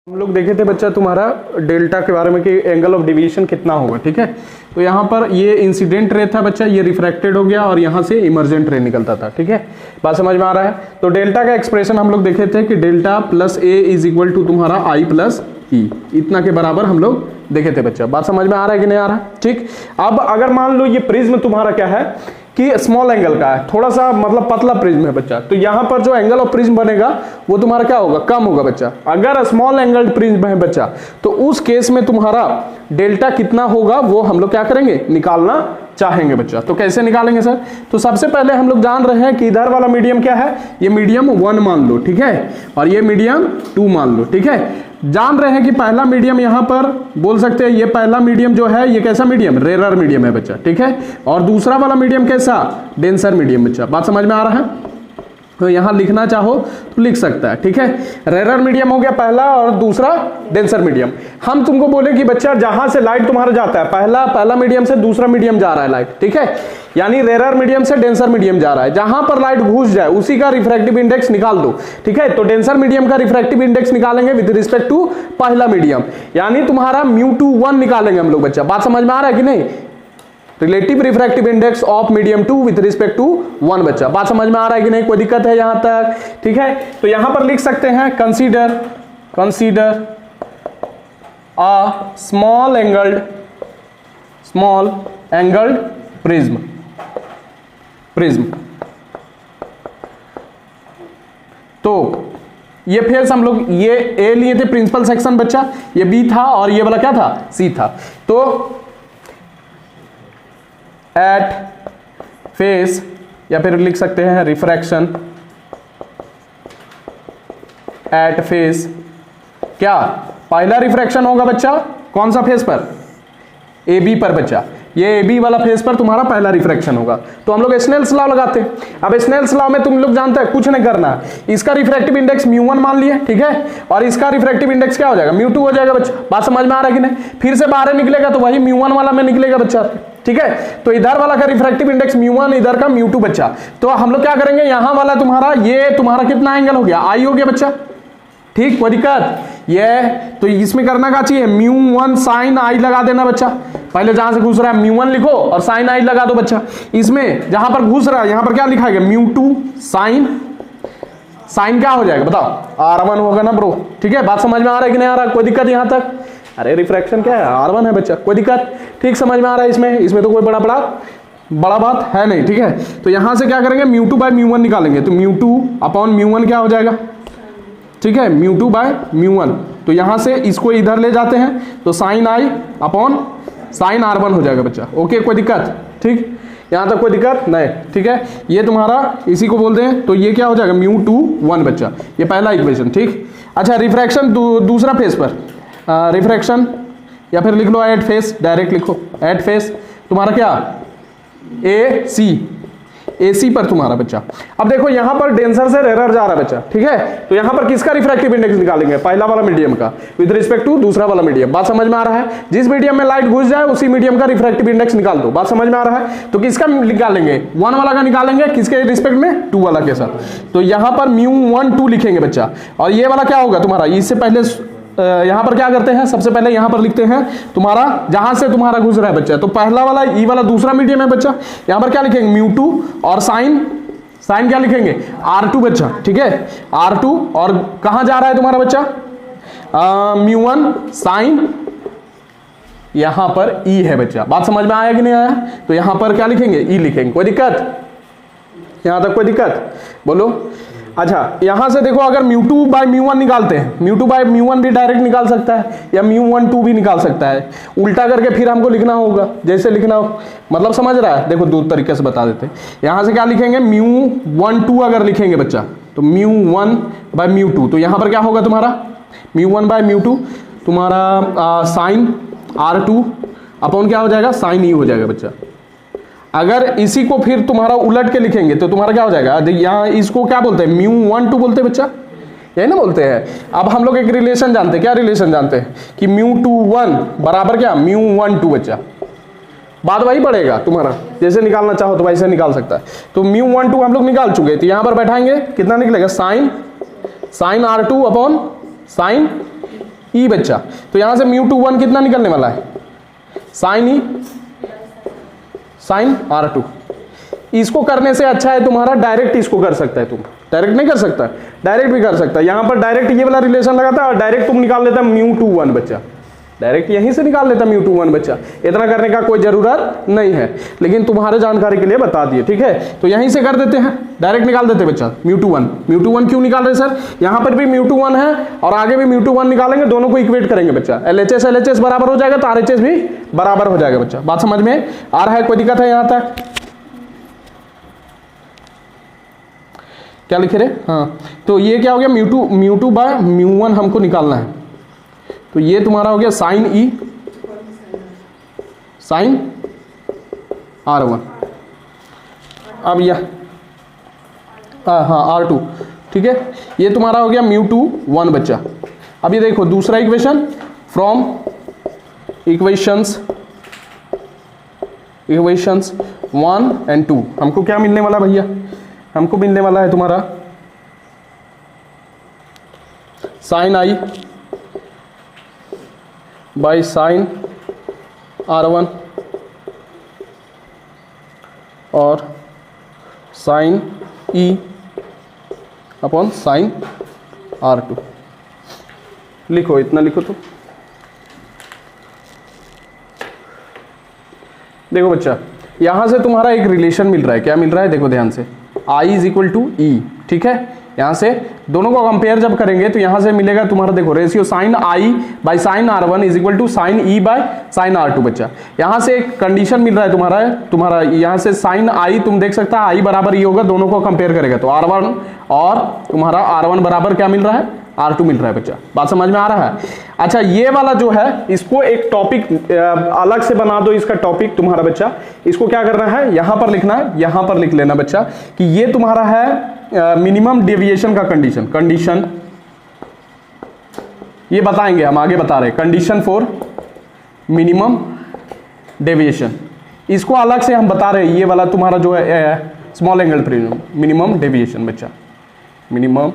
हम लोग देखे थे बच्चा तुम्हारा डेल्टा के बारे में कि एंगल ऑफ डिवीजन कितना होगा। ठीक है, तो यहाँ पर ये इंसिडेंट रे था बच्चा, ये रिफ्रैक्टेड हो गया और यहाँ से इमर्जेंट रे निकलता था। ठीक है, बात समझ में आ रहा है। तो डेल्टा का एक्सप्रेशन हम लोग देखे थे कि delta plus A is equal to तुम्हारा आई प्लस ई, इतना के बराबर हम लोग देखे थे बच्चा। बात समझ में आ रहा है कि नहीं आ रहा है। ठीक, अब अगर मान लो ये प्रिज्म तुम्हारा क्या है कि स्मॉल एंगल का है, थोड़ा सा मतलब पतला प्रिज्म है बच्चा, तो यहां पर जो एंगल ऑफ प्रिज्म बनेगा वो तुम्हारा क्या होगा, कम होगा बच्चा। अगर स्मॉल एंगल प्रिज्म है बच्चा तो उस केस में तुम्हारा डेल्टा कितना होगा वो हम लोग क्या करेंगे, निकालना चाहेंगे बच्चा। तो कैसे निकालेंगे सर? तो सबसे पहले हम लोग जान रहे हैं कि इधर वाला मीडियम क्या है, ये मीडियम 1 मान लो। ठीक है, और ये मीडियम 2 मान लो। ठीक है, जान रहे हैं कि पहला मीडियम यहां पर बोल सकते हैं, ये पहला मीडियम जो है ये कैसा मीडियम, रेरर मीडियम है बच्चा। ठीक है, और दूसरा वाला मीडियम कैसा, डेंसर मीडियम बच्चा। बात समझ में आ रहा है। तो यहां लिखना चाहो तो लिख सकता है। ठीक है, रेरर मीडियम हो गया पहला और दूसरा डेंसर मीडियम। हम तुमको बोले कि बच्चा जहां से लाइट तुम्हारा जाता है, पहला मीडियम से दूसरा मीडियम जा रहा है लाइट। ठीक है, यानी रेरर मीडियम से डेंसर मीडियम जा रहा है, जहां पर लाइट घुस जाए उसी का रिफ्रैक्टिव इंडेक्स निकाल दो। ठीक है, तो डेंसर मीडियम का रिफ्रैक्टिव इंडेक्स निकालेंगे विद रिस्पेक्ट टू पहला मीडियम, यानी तुम्हारा μ2 निकालेंगे हम लोग बच्चा। बात समझ में आ रहा है कि नहीं, relative refractive index of medium 2 with respect to 1 बच्चा। बात समझ में आ रहा है कि नहीं, कोई दिक्कत है यहां तक? ठीक है, तो यहां पर लिख सकते हैं consider a small angled prism. तो ये फेस हम लोग ये ए लिए थे प्रिंसिपल सेक्शन बच्चा, ये बी था और ये वाला क्या था, सी था। तो एट फेस या फिर लिख सकते हैं रिफ्रैक्शन एट फेस, क्या पहला रिफ्रैक्शन होगा बच्चा कौन सा फेस पर, ए बी पर बच्चा। ये ए बी वाला फेस पर तुम्हारा पहला रिफ्रैक्शन होगा। तो हम लोग स्नेल्स लॉ लगाते हैं। अब स्नेल्स लॉ में तुम लोग जानते हैं कुछ नहीं करना है, इसका रिफ्रैक्टिव इंडेक्स μ1 मान लिए। ठीक है, और इसका रिफ्रैक्टिव इंडेक्स क्या हो जाएगा, μ2 हो जाएगा बच्चा। बात समझ में आ रहा है कि नहीं? फिर से बाहर निकलेगा तो वही μ1 वाला में निकलेगा बच्चा। ठीक है, तो इधर वाला का रिफ्रैक्टिव इंडेक्स μ1, इधर का μ2 बच्चा। तो हम लोग क्या करेंगे, यहां वाला तुम्हारा ये तुम्हारा कितना एंगल हो गया, आई हो गया बच्चा। ठीक, कोई दिक्कत? ये तो इसमें करना क्या चाहिए, μ1 साइन आई लगा देना बच्चा। पहले जहां से घुस रहा है μ1 लिखो और साइन आई लगा दो बच्चा। इसमें जहां पर घुस रहा है यहां पर क्या लिखा है, μ2 साइन क्या हो जाएगा बताओ, R1 होगा ना ब्रो। ठीक है, बात समझ में आ रहा है कि नहीं आ रहा, कोई दिक्कत यहां तक? अरे रिफ्रैक्शन क्या है, R1 है बच्चा, कोई दिक्कत? ठीक, समझ में आ रहा है। इसमें तो कोई बड़ा बात है नहीं। ठीक है, तो यहां से क्या करेंगे, μ2 बाय μ1 निकालेंगे। तो μ2 अपॉन μ1 क्या हो जाएगा, ठीक है, μ2 बाय μ1। तो यहां से इसको इधर ले जाते हैं तो साइन आई अपॉन साइन R1 हो जाएगा बच्चा। ओके, कोई दिक्कत? ठीक, यहां तक कोई दिक्कत नहीं। ठीक है, ये तुम्हारा इसी को बोलते हैं। तो ये क्या हो जाएगा, μ2 बच्चा, ये पहला इक्वेशन। ठीक, अच्छा रिफ्रैक्शन दूसरा फेस पर रिफ्रैक्शन या फिर लिख लो एट फेस, डायरेक्ट लिखो एट फेस तुम्हारा क्या, AC पर तुम्हारा बच्चा। अब देखो यहां पर डेंसर से रेरर जा रहा है बच्चा। ठीक है, तो यहां पर किसका रिफ्रैक्टिव इंडेक्स निकालेंगे, पहला वाला मीडियम का विद रिस्पेक्ट टू दूसरा वाला मीडियम। बात समझ में आ रहा है, जिस मीडियम में लाइट घुस जाए उसी मीडियम का रिफ्रैक्टिव इंडेक्स निकाल दो। बात समझ में आ रहा है। तो किसका निकालेंगे, 1 वाला का निकालेंगे, किसके रिस्पेक्ट में, 2 वाला के साथ। तो यहां पर μ1 लिखेंगे बच्चा, और ये वाला क्या होगा तुम्हारा, इससे पहले यहां पर क्या करते हैं, सबसे पहले यहां पर लिखते हैं तुम्हारा जहां से तुम्हारा गुजर रहा है बच्चा। तो पहला वाला ई वाला दूसरा मीडियम है बच्चा, यहां पर क्या लिखेंगे μ2 और साइन क्या लिखेंगे, R2 बच्चा। ठीक है, R2 और कहां जा रहा है तुम्हारा बच्चा, μ1 साइन, यहां पर E है बच्चा। बात समझ में आया कि नहीं आया? तो यहां पर क्या लिखेंगे, E लिखेंगे। कोई दिक्कत यहां तक, कोई दिक्कत बोलो? अच्छा, यहां से देखो अगर μ2 बाय μ1 निकालते हैं, μ2 बाय μ1 भी डायरेक्ट निकाल सकता है या μ12 भी निकाल सकता है। उल्टा करके फिर हमको लिखना होगा, जैसे लिखना हो, मतलब समझ रहा है। देखो दो तरीके से बता देते हैं। यहां से क्या लिखेंगे, μ12 अगर लिखेंगे बच्चा तो μ1 बाय μ2, तो यहां पर क्या होगा तुम्हारा μ1 बाय μ2 तुम्हारा साइन R2 अपॉन क्या हो जाएगा, साइन E हो जाएगा बच्चा। अगर इसी को फिर तुम्हारा उलट के लिखेंगे तो तुम्हारा क्या हो जाएगा, यहाँ इसको क्या बोलते हैं, μ12 बोलते हैं बच्चा, यही ना बोलते हैं। अब हम लोग एक रिलेशन जानते हैं, क्या रिलेशन जानते हैं कि μ21 बराबर क्या, μ12 बच्चा। बाद वही पड़ेगा तुम्हारा, जैसे निकालना चाहो तो वैसे निकाल सकता है। तो μ12 हम लोग निकाल चुके, तो यहां पर बैठाएंगे कितना निकलेगा, साइन R2 अपॉन साइन ई बच्चा। तो यहां से μ21 कितना निकलने वाला है, साइन ई साइन R2। इसको करने से अच्छा है तुम्हारा डायरेक्ट इसको कर सकता है, तुम डायरेक्ट नहीं कर सकता, डायरेक्ट भी कर सकता है। यहां पर डायरेक्ट ये वाला रिलेशन लगाता है और डायरेक्ट तुम निकाल लेता μ21 बच्चा, डायरेक्ट यहीं से निकाल लेता μ21 बच्चा। इतना करने का कोई जरूरत नहीं है, लेकिन तुम्हारे जानकारी के लिए बता दिए, ठीक है। तो यहीं से कर देते हैं, डायरेक्ट निकाल देते बच्चा μ21 क्यों निकाल रहे सर, यहां पर भी μ21 है और आगे भी μ21 निकालेंगे, दोनों को इक्वेट करेंगे बच्चा। LHS बराबर हो जाएगा तो RHS भी बराबर हो जाएगा बच्चा। बात समझ में आ रहा है, कोई दिक्कत है यहां तक, क्या लिखे रहे, हाँ। तो ये क्या हो गया, μ2 बाय μ1 हमको निकालना है, तो ये तुम्हारा हो गया साइन ई साइन R1। अब यह हाँ R2, ठीक है। ये तुम्हारा हो गया μ21 बच्चा। अब ये देखो दूसरा इक्वेशन, फ्रॉम इक्वेशंस 1 and 2 हमको क्या मिलने वाला भैया, हमको मिलने वाला है तुम्हारा sign I by sine R1 और साइन ई अपॉन साइन R2। लिखो, इतना लिखो। तो देखो बच्चा, यहां से तुम्हारा एक रिलेशन मिल रहा है, क्या मिल रहा है, देखो ध्यान से, I इज इक्वल टू ई, ठीक है। यहां से दोनों को कंपेयर जब करेंगे तो यहां से मिलेगा तुम्हारा, देखो ratio sine I by sine R1 is equal to sine E by sine R2 बच्चा। यहां से एक कंडीशन मिल रहा है तुम्हारा यहां से साइन आई, तुम देख सकता है आई बराबर ई होगा, दोनों को कंपेयर करेगा तो R1 और तुम्हारा R1 बराबर क्या मिल रहा है, R2 मिल रहा है बच्चा। बात समझ में आ रहा है। अच्छा, ये वाला जो है इसको एक टॉपिक अलग से बना दो, इसका टॉपिक तुम्हारा बच्चा, इसको क्या करना है, यहां पर लिखना है, यहां पर लिख लेना बच्चा कि ये तुम्हारा है मिनिमम डेविएशन का कंडीशन ये बताएंगे हम, आगे बता रहे, कंडीशन फॉर मिनिमम डेविएशन, इसको अलग से हम बता रहे हैं। ये वाला तुम्हारा जो है small angle prism, minimum deviation बच्चा, मिनिमम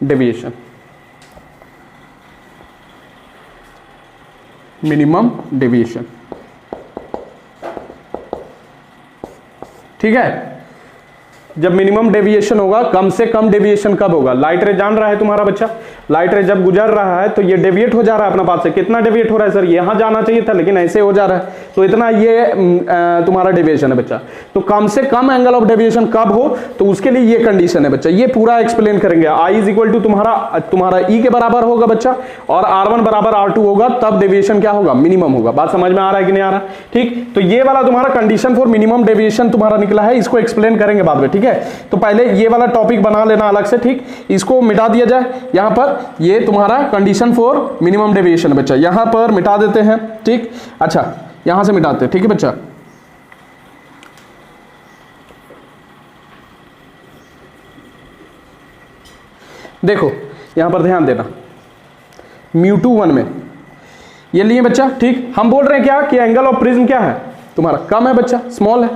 डेविएशन, मिनिमम डेविएशन, ठीक है। जब मिनिमम डेविएशन होगा, कम से कम डेविएशन कब होगा, लाइट रे जान रहा है तुम्हारा बच्चा, लाइट रे जब गुजर रहा है तो ये डेविएट हो जा रहा है अपना पाथ से, कितना डेविएट हो रहा है सर, यहां जाना चाहिए था लेकिन ऐसे हो जा रहा है, तो इतना ये तुम्हारा डेविएशन है बच्चा। तो कम से कम एंगल ऑफ डेविएशन कब हो, तो उसके लिए ये कंडीशन है बच्चा, ये पूरा एक्सप्लेन करेंगे। आई इज इक्वल टू तुम्हारा ई के बराबर होगा बच्चा और R1 बराबर R2 होगा, तब डेविएशन क्या होगा, मिनिमम होगा। बात समझ में आ रहा है कि नहीं आ रहा, ठीक। तो ये वाला तुम्हारा कंडीशन फॉर मिनिमम डेविएशन तुम्हारा निकला है, इसको एक्सप्लेन करेंगे बाद में, ठीक है। तो पहले ये वाला टॉपिक बना लेना अलग से, ठीक। इसको मिटा दिया जाए, यहां पर ये तुम्हारा कंडीशन फॉर मिनिमम डेविएशन बच्चा, यहां पर मिटा देते हैं, ठीक। अच्छा, यहां से मिटाते हैं, ठीक है बच्चा। देखो यहां पर ध्यान देना, μ21 में ये लिए बच्चा, ठीक। हम बोल रहे हैं क्या कि एंगल ऑफ प्रिज्म क्या है तुम्हारा, कम है बच्चा, स्मॉल है।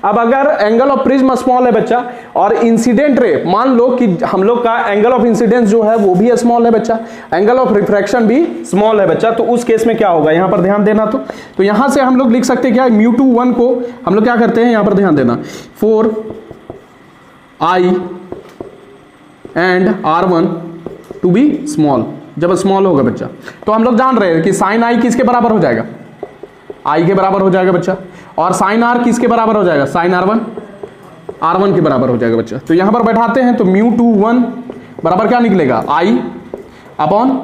अब अगर एंगल ऑफ प्रिज्म स्मॉल है बच्चा और इंसिडेंट रे, मान लो कि हम लोग का एंगल ऑफ इंसिडेंस जो है वो भी स्मॉल है बच्चा, एंगल ऑफ रिफ्रैक्शन भी स्मॉल है बच्चा, तो उस केस में क्या होगा, यहां पर ध्यान देना। तो यहां से हम लोग लिख सकते हैं क्या, μ21 को हम लोग क्या करते हैं, यहां पर ध्यान देना, for I and R1 to be small, जब स्मॉल होगा बच्चा तो हम लोग जान रहे हैं कि साइन आई किसके बराबर हो जाएगा, आई के बराबर हो जाएगा बच्चा, और साइन आर किसके बराबर हो जाएगा, साइन R1 के बराबर हो जाएगा बच्चा। तो यहां पर बैठाते हैं तो μ21 बराबर क्या निकलेगा, आई अपॉन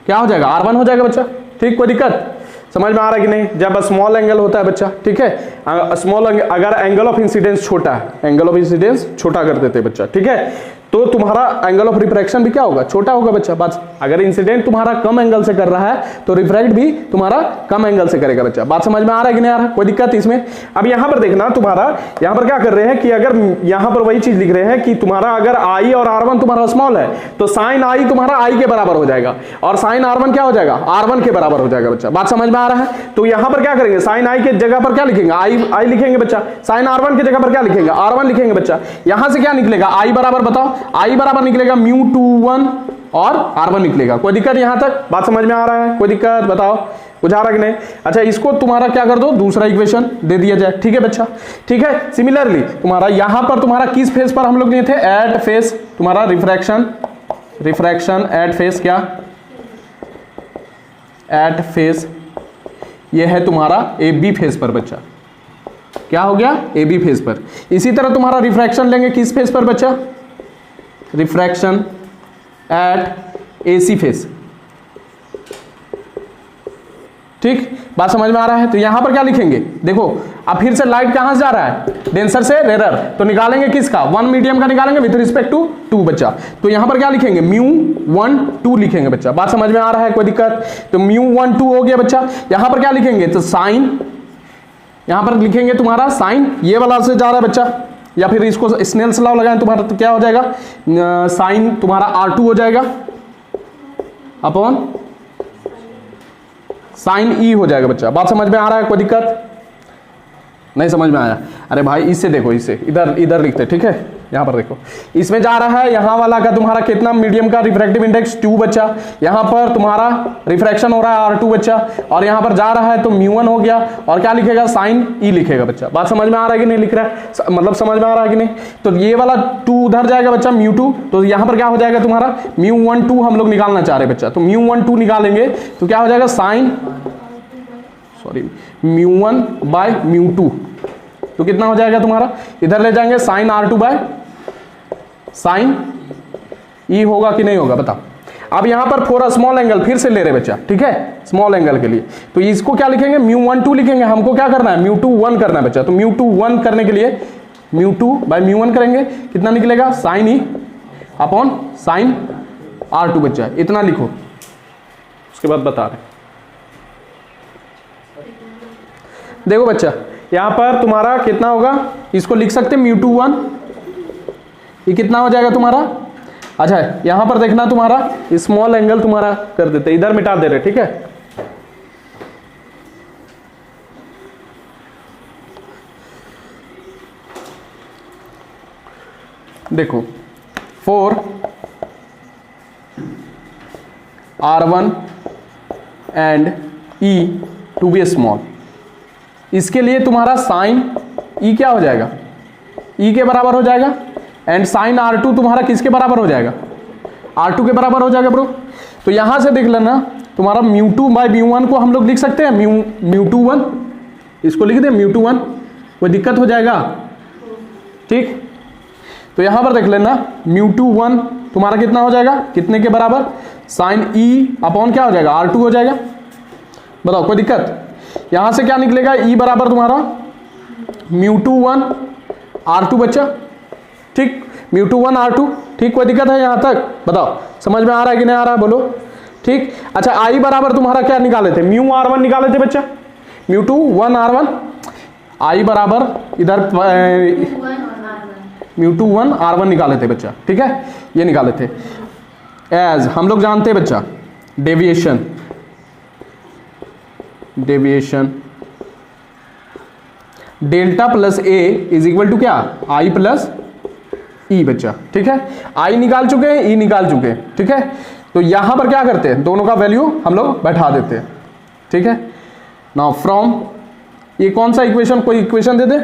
क्या हो जाएगा, R1 हो जाएगा बच्चा, ठीक। कोई दिक्कत समझ में आ रहा है कि नहीं, जब स्मॉल एंगल होता है बच्चा, ठीक है। स्मॉल अगर एंगल ऑफ इंसिडेंस छोटा है, एंगल ऑफ इंसिडेंस छोटा कर देते बच्चा, ठीक है, तो तुम्हारा एंगल ऑफ रिफ्रैक्शन भी क्या होगा, छोटा होगा बच्चा। बस अगर इंसिडेंट तुम्हारा कम एंगल से कर रहा है तो रिफ्रैक्ट भी तुम्हारा कम एंगल से करेगा बच्चा। बात समझ में आ रहा है कि नहीं आ रहा, कोई दिक्कत इसमें। अब यहां पर देखना, तुम्हारा यहां पर क्या कर रहे हैं कि अगर यहां पर वही चीज लिख रहे हैं कि तुम्हारा अगर आई और R1 तुम्हारा स्मॉल है तो साइन आई तुम्हारा आई के बराबर हो जाएगा और साइन R1 क्या हो जाएगा, R1 के बराबर हो जाएगा बच्चा। बात समझ में आ रहा है। तो यहां पर क्या करेंगे, साइन आई के जगह पर क्या लिखेंगे, आई लिखेंगे बच्चा, साइन R1 की जगह पर क्या लिखेंगे, R1 लिखेंगे बच्चा। यहां से क्या निकलेगा, आई बराबर बताओ, आई बराबर निकलेगा μ21 और R1 निकलेगा। कोई दिक्कत यहां तक? बात समझ में आ रहा है? कोई दिक्कत बताओ, बुझा रहा कि नहीं? अच्छा, इसको तुम्हारा क्या कर दो, दूसरा इक्वेशन दे दिया जाए। ठीक है बच्चा, ठीक है। सिमिलरली तुम्हारा यहां पर तुम्हारा किस फेस पर हम लोग लिए थे? एट फेस, तुम्हारा रिफ्रैक्शन एट फेस, क्या एट फेस, ये है तुम्हारा ए बी फेस पर बच्चा। क्या हो गया? ए बी फेस पर। इसी तरह तुम्हारा रिफ्रैक्शन लेंगे किस फेस पर बच्चा? Refraction at A C face. ठीक, बात समझ में आ रहा है? तो यहां पर क्या लिखेंगे, देखो अब फिर से लाइट कहां से जा रहा है? डेंसर से रेरर, तो निकालेंगे किसका? वन मीडियम का निकालेंगे विद रिस्पेक्ट टू टू बच्चा। तो यहां पर क्या लिखेंगे? μ1 2 लिखेंगे बच्चा। बात समझ में आ रहा है? कोई दिक्कत? तो μ1 2 हो गया बच्चा। यहां पर क्या लिखेंगे? तो साइन, यहां पर लिखेंगे तुम्हारा साइन, ये वाला से जा रहा है बच्चा, या फिर इसको स्नेल्स लॉ लगाएं तुम्हारा, तो क्या हो जाएगा? साइन तुम्हारा R2 हो जाएगा अपॉन साइन E हो जाएगा बच्चा। बात समझ में आ रहा है? कोई दिक्कत नहीं? समझ में आया? अरे भाई इससे देखो, इससे इधर लिखते, ठीक है। यहां पर देखो, इसमें जा रहा है यहां वाला का तुम्हारा कितना? मीडियम का रिफ्रैक्टिव इंडेक्स 2 बच्चा। यहां पर तुम्हारा रिफ्रैक्शन हो रहा है R2 बच्चा, और यहां पर जा रहा है तो μ1 हो गया, और क्या लिखेगा? साइन E लिखेगा बच्चा। बात समझ में आ रहा है कि नहीं? लिख रहा है मतलब समझ में आ रहा है कि नहीं? तो ये वाला 2 उधर जाएगा बच्चा, μ2, तो यहां पर क्या हो जाएगा तुम्हारा? μ1 2 हम लोग निकालना चाह रहे हैं बच्चा, तो μ1 2 निकालेंगे तो क्या हो जाएगा? साइन μ1 बाय μ2, तो कितना हो जाएगा तुम्हारा? इधर ले जाएंगे sign R2 by sine E होगा कि नहीं होगा बताओ। अब यहां पर फॉर अ स्मॉल एंगल फिर से ले रहे बच्चा, ठीक है, स्मॉल एंगल के लिए, तो इसको क्या लिखेंगे? μ1 2 लिखेंगे। हमको क्या करना है? μ2 1 करना है बच्चा, तो μ2 1 करने के लिए μ2 बाय μ1 करेंगे, कितना निकलेगा? Sign E upon sine R2 बच्चा। इतना लिखो, उसके बाद बता रहे। देखो बच्चा, यहां पर तुम्हारा कितना होगा? इसको लिख सकते हैं μ2 1, ये कितना हो जाएगा तुम्हारा? अच्छा, यहां पर देखना तुम्हारा स्मॉल एंगल तुम्हारा कर देते, इधर मिटा दे रहे, ठीक है। देखो for R1 and E to be small, इसके लिए तुम्हारा साइन E क्या हो जाएगा? E के बराबर हो जाएगा, एंड साइन R2 तुम्हारा किसके बराबर हो जाएगा? R2 के बराबर हो जाएगा ब्रो। तो यहां से देख लेना तुम्हारा μ2 बाय μ1 को हम लोग लिख सकते हैं μ2 1, इसको लिख दे μ2 1, कोई दिक्कत हो जाएगा? ठीक, तो यहां पर देख लेना μ2 1 तुम्हारा कितना हो जाएगा? कितने के बराबर? साइन E अपॉन क्या हो जाएगा? R2 हो जाएगा। बताओ कोई दिक्कत? यहां से क्या निकलेगा? E बराबर तुम्हारा μ2 1 R2 बच्चा, ठीक, μ2 1 R2, ठीक। कोई दिक्कत है यहां तक? बताओ समझ में आ रहा है कि नहीं आ रहा है? बोलो, ठीक। अच्छा, I बराबर तुम्हारा क्या निकाले थे? μR1 निकाले थे बच्चा, μ2 1 R1, I बराबर इधर μ2 1 R1 निकाले थे बच्चा, ठीक है, ये निकाले थे। एज हम लोग जानते हैं बच्चा deviation delta plus A is equal to क्या? आई प्लस ई बच्चा, ठीक है। आई निकाल चुके हैं, ई निकाल चुके हैं, ठीक है। तो यहां पर क्या करते हैं? दोनों का वैल्यू हम लोग बैठा देते हैं, ठीक है। नाउ फ्रॉम, ये कौन सा इक्वेशन? कोई इक्वेशन दे दे।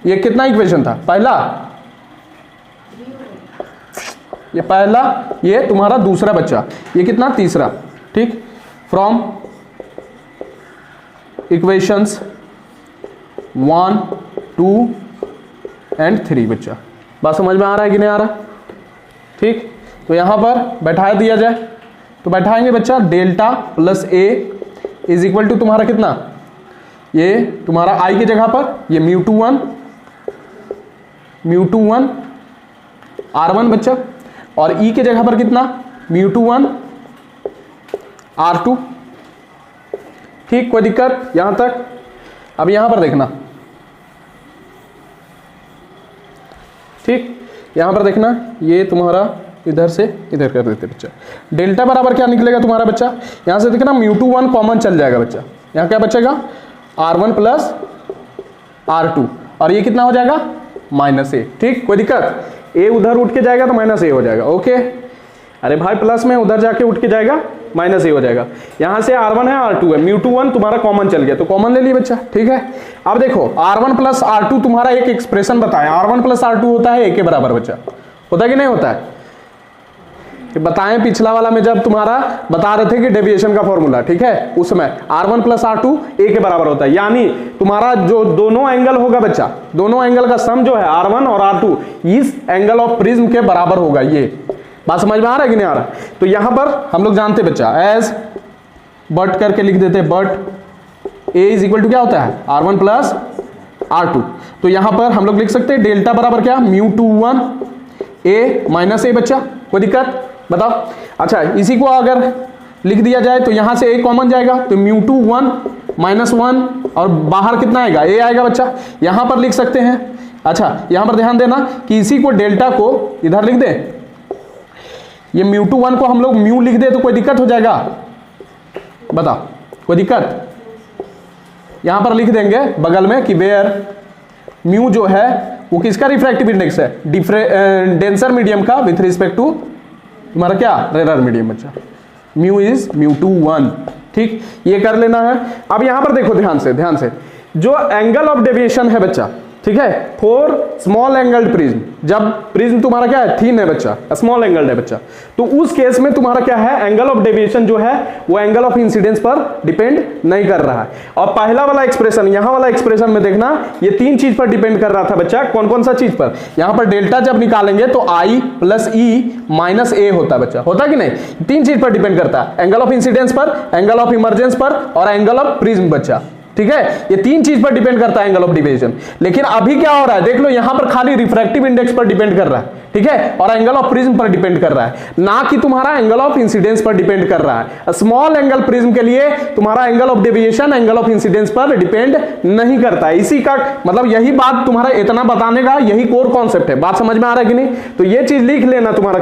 ये कितना इक्वेशन था? पहला, ये पहला, ये तुम्हारा दूसरा बच्चा, ये कितना? तीसरा, ठीक। फ्रॉम इक्वेशंस 1 2 एंड 3 बच्चा। बात समझ में आ रहा है कि नहीं आ रहा? ठीक, तो यहां पर बैठा दिया जाए, तो बैठाएंगे बच्चा delta plus A is equal to तुम्हारा कितना? ये तुम्हारा आई की जगह पर ये μ2 1 R1 बच्चा, और ई के जगह पर कितना? μ2 1 R2, ठीक। कोई दिक्कत यहां तक? अब यहां पर देखना, ठीक, यहां पर देखना, ये तुम्हारा इधर से इधर कर देते बच्चा। डेल्टा बराबर क्या निकलेगा तुम्हारा बच्चा? यहां से देखना μ2 1 कॉमन चल जाएगा बच्चा, यहां क्या बचेगा? R1 प्लस R2, और ये कितना हो जाएगा? -a, ठीक। कोई दिक्कत? ए उधर उठ के जाएगा तो -a हो जाएगा, ओके। अरे भाई प्लस में उधर जाके उठ के जाएगा माइनस ए हो जाएगा। यहां से R1 है R2 है, μ2 1 तुम्हारा कॉमन चल गया तो कॉमन ले लिए बच्चा, ठीक है। अब देखो R1 प्लस R2 तुम्हारा एक एक्सप्रेशन बताया, R1 प्लस R2 होता है ए के बराबर बच्चा, होता है कि नहीं होता है? बताएं पिछला वाला में जब तुम्हारा बता रहे थे कि डेविएशन का फॉर्मूला, ठीक है, उसमें R1 प्लस R2 ए के बराबर होता है, यानी तुम्हारा जो दोनों एंगल होगा बच्चा, दोनों एंगल का सम जो है R1 और R2 इस एंगल ऑफ प्रिज्म के बराबर होगा। ये बात समझ में आ रहा है कि नहीं आ रहा? तो यहां पर हम लोग जानते बच्चा एज बट करके लिख देते, but A is equal to क्या होता है R1 प्लस R2। तो यहां पर हम लोग लिख सकते हैं डेल्टा बराबर क्या, μ21 ए माइनस ए बच्चा, कोई दिक्कत बताओ? अच्छा इसी को अगर लिख दिया जाए तो यहां से ए कॉमन जाएगा तो μ21 -1 और बाहर कितना आएगा ए आएगा बच्चा, यहां पर लिख सकते हैं। अच्छा यहां पर ध्यान देना कि इसी को डेल्टा को इधर लिख दें, ये μ21 को हम लोग म्यू लिख दे तो कोई दिक्कत हो जाएगा? बताओ कोई दिक्कत? यहां पर लिख देंगे बगल में कि वेयर म्यू जो है वो किसका रिफ्रैक्टिव इंडेक्स है, डेंसर मीडियम का विथ रिस्पेक्ट टू तुम्हारा क्या रेरर मीडियम बच्चा, म्यू इज μ21, ठीक, ये कर लेना है। अब यहां पर देखो ध्यान से जो एंगल ऑफ डेविएशन है बच्चा, ठीक है, फॉर स्मॉल एंगल्ड प्रिज्म, जब प्रिज्म तुम्हारा क्या है थीन है बच्चा, स्मॉल एंगल्ड है बच्चा, तो उस केस में तुम्हारा क्या है एंगल ऑफ डेविएशन जो है वो एंगल ऑफ इंसिडेंस पर डिपेंड नहीं कर रहा है। और पहला वाला एक्सप्रेशन, यहां वाला एक्सप्रेशन में देखना ये तीन चीज पर डिपेंड कर रहा था बच्चा, कौन कौन सा चीज पर? यहां पर डेल्टा जब निकालेंगे तो I प्लस ई माइनस ए होता है बच्चा, होता कि नहीं? तीन चीज पर डिपेंड करता है, एंगल ऑफ इंसिडेंस पर, एंगल ऑफ इमर्जेंस पर और एंगल ऑफ प्रिज्म बच्चा, ठीक है, ये तीन चीज पर डिपेंड करता है एंगल ऑफ डेविएशन। लेकिन अभी क्या हो रहा है देख लो, यहां पर खाली रिफ्रैक्टिव इंडेक्स पर डिपेंड कर रहा है, ठीक है, और एंगल ऑफ प्रिज्म पर डिपेंड कर रहा है, ना कि तुम्हारा एंगल ऑफ इंसिडेंस पर डिपेंड कर रहा है। स्मॉल एंगल प्रिज्म के लिए तुम्हारा angle of deviation angle of incidence पर डिपेंड नहीं करता है। इसी का मतलब यही बात तुम्हारा इतना बताने का यही कोर कॉन्सेप्ट है। बात समझ में आ रहा है कि नहीं? तो ये चीज लिख लेना तुम्हारा।